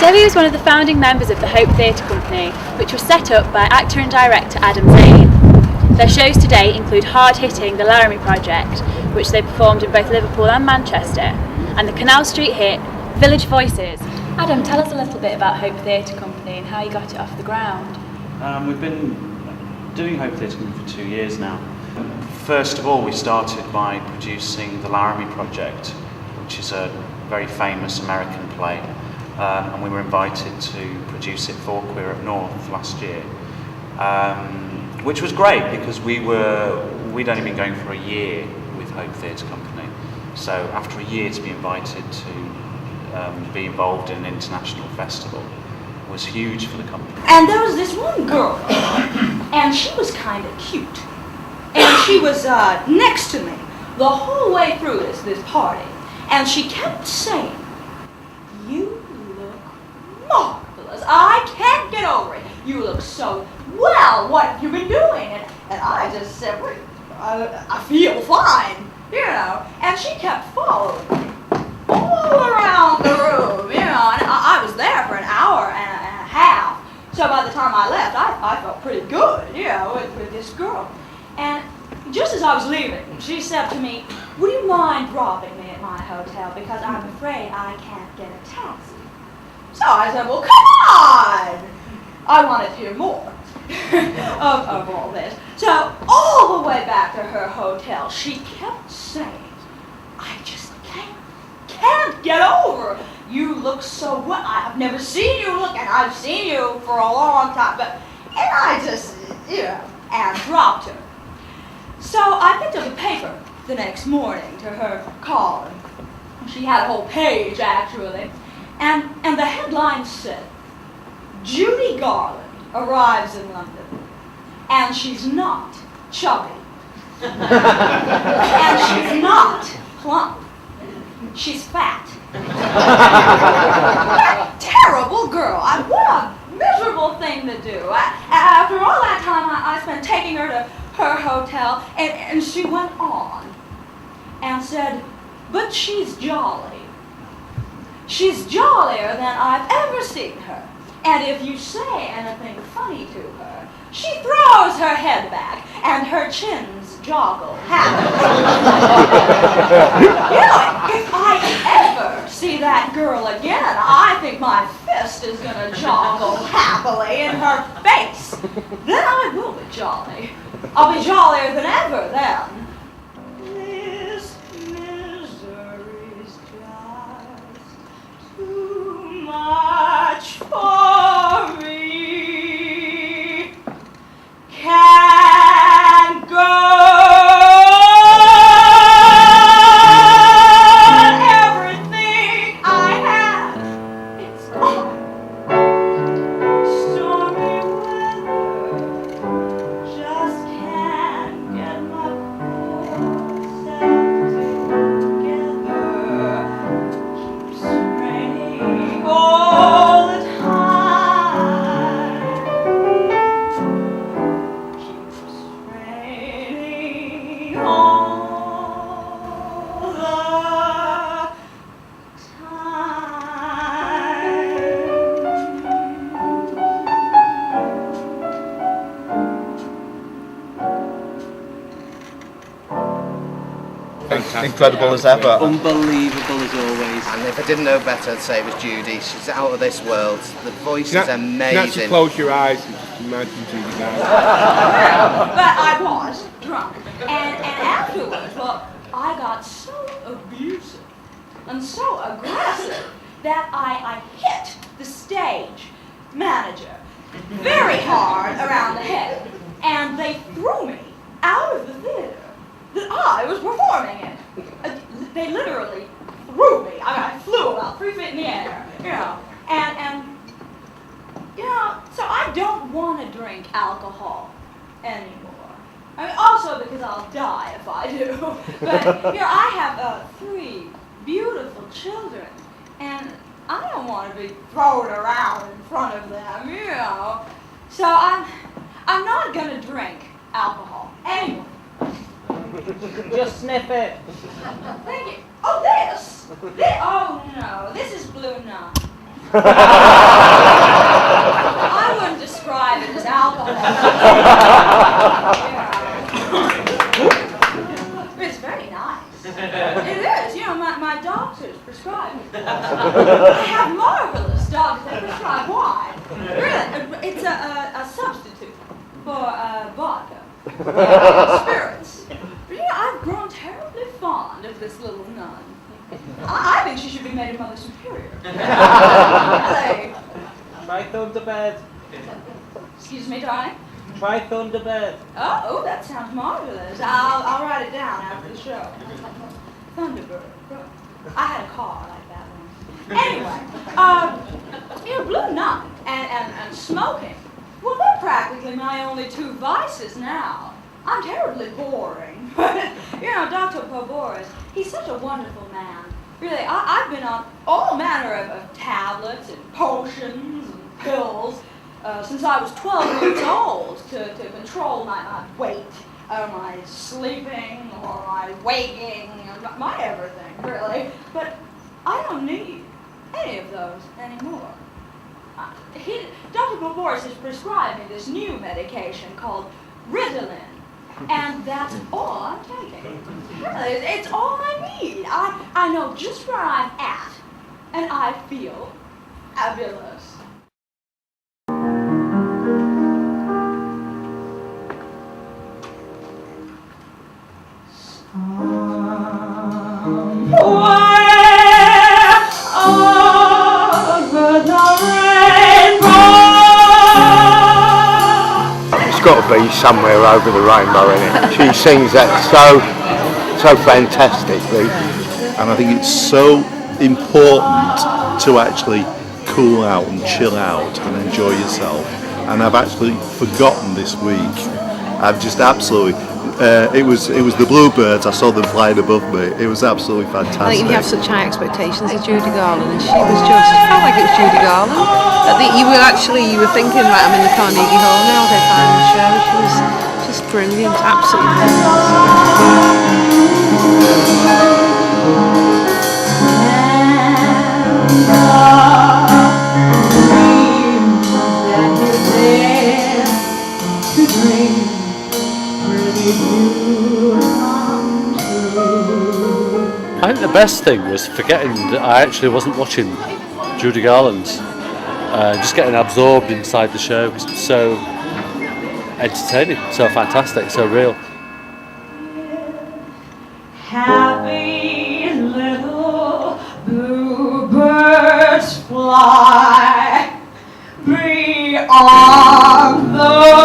Debbie was one of the founding members of the Hope Theatre Company, which was set up by actor and director Adam Zane. Their shows today include hard-hitting The Laramie Project, which they performed in both Liverpool and Manchester, and the Canal Street hit Village Voices. Adam, tell us a little bit about Hope Theatre Company and how you got it off the ground. We've been doing Hope Theatre Company for 2 years now. First of all, we started by producing The Laramie Project, which is a very famous American play, and we were invited to produce it for Queer Up North last year, which was great because we'd only been going for a year with Hope Theatre Company. So after a year to be invited to be involved in an international festival was huge for the company. And there was this one girl, and she was kind of cute. And she was next to me the whole way through this party. And she kept saying, "You look marvelous. I can't get over it. You look so well. What have you been doing?" And I just said, "Well, I feel fine, you know." And she kept following me all around the room, you know. And I was there for an hour and a half. So by the time I left, I felt pretty good, you know, with this girl. And just as I was leaving, she said to me, "Would you mind dropping me at my hotel because I'm afraid I can't get a taxi?" So I said, "Well, come on!" I wanted to hear more of all this. So all the way back to her hotel, she kept saying, "I just can't get over it. You look so well. I've never seen you look, and I've seen you for a long time." And I just, you know, and dropped her. So I picked up a paper the next morning to her column. She had a whole page, actually. And the headline said, "Judy Garland arrives in London, and she's not chubby. And she's not plump. She's fat." That terrible girl. What a miserable thing to do. After all that time I spent taking her to her hotel, and she went on and said, "But she's jolly. She's jollier than I've ever seen her. And if you say anything funny to her, she throws her head back and her chins joggle happily." You know, if I ever see that girl again, I think my fist is going to joggle happily in her face. Then I will be jolly. I'll be jollier than ever then. This misery's just too much for me. Can't go. Incredible as ever. Unbelievable as always. And if I didn't know better, I'd say it was Judy. She's out of this world. The voice is amazing. You can actually close your eyes and just imagine Judy Garland. But I was drunk. And afterwards, well, I got so abusive and so aggressive that I hit the stage manager very hard around the head. And they threw me out of the theater that I was performing in. They literally threw me. I flew about 3 feet in the air, you know. And you know, so I don't want to drink alcohol anymore. I mean, also because I'll die if I do. But you know, I have 3 beautiful children, and I don't want to be thrown around in front of them, you know. So I'm not gonna drink alcohol anymore. Just sniff it. Thank you. Oh, this? Oh, no. This is Blue Nun. I wouldn't describe it as alcohol. Yeah. It's very nice. It is. You know, my doctors prescribe it. I have marvelous doctors. They prescribe wine. Really, it's a substitute for vodka. Spirits. But you know, I've grown terribly fond of this little nun. I think she should be made a Mother Superior. Really. Try Thunderbird. Excuse me, darling? Try Thunderbird. Oh, that sounds marvelous. I'll write it down after the show. Thunderbird. I had a car like that one. Anyway, you know, Blue Nun and smoking, well, they're practically my only two vices now. I'm terribly boring. But, you know, Dr. Poboris, he's such a wonderful man. Really, I've been on all manner of tablets and potions and pills since I was 12 years old to control my weight, or my sleeping, or my waking, or my everything, really. But I don't need any of those anymore. Dr. Poboris has prescribed me this new medication called Ritalin. And that's all I'm taking. Really, it's all I need. I know just where I'm at, and I feel fabulous. It's got to be Somewhere Over the Rainbow, innit? She sings that so fantastically. And I think it's so important to actually cool out and chill out and enjoy yourself. And I've actually forgotten this week. I've just absolutely. It was the Bluebirds. I saw them flying above me. It was absolutely fantastic. I think you have such high expectations of Judy Garland, and she was just felt like it was Judy Garland. I think you were thinking, right, I'm in the Carnegie Hall now. They're playing the show. She was just brilliant, absolutely I think the best thing was forgetting that I actually wasn't watching Judy Garland, just getting absorbed inside the show. It's so entertaining, so fantastic, so real. Happy little bluebirds fly beyond the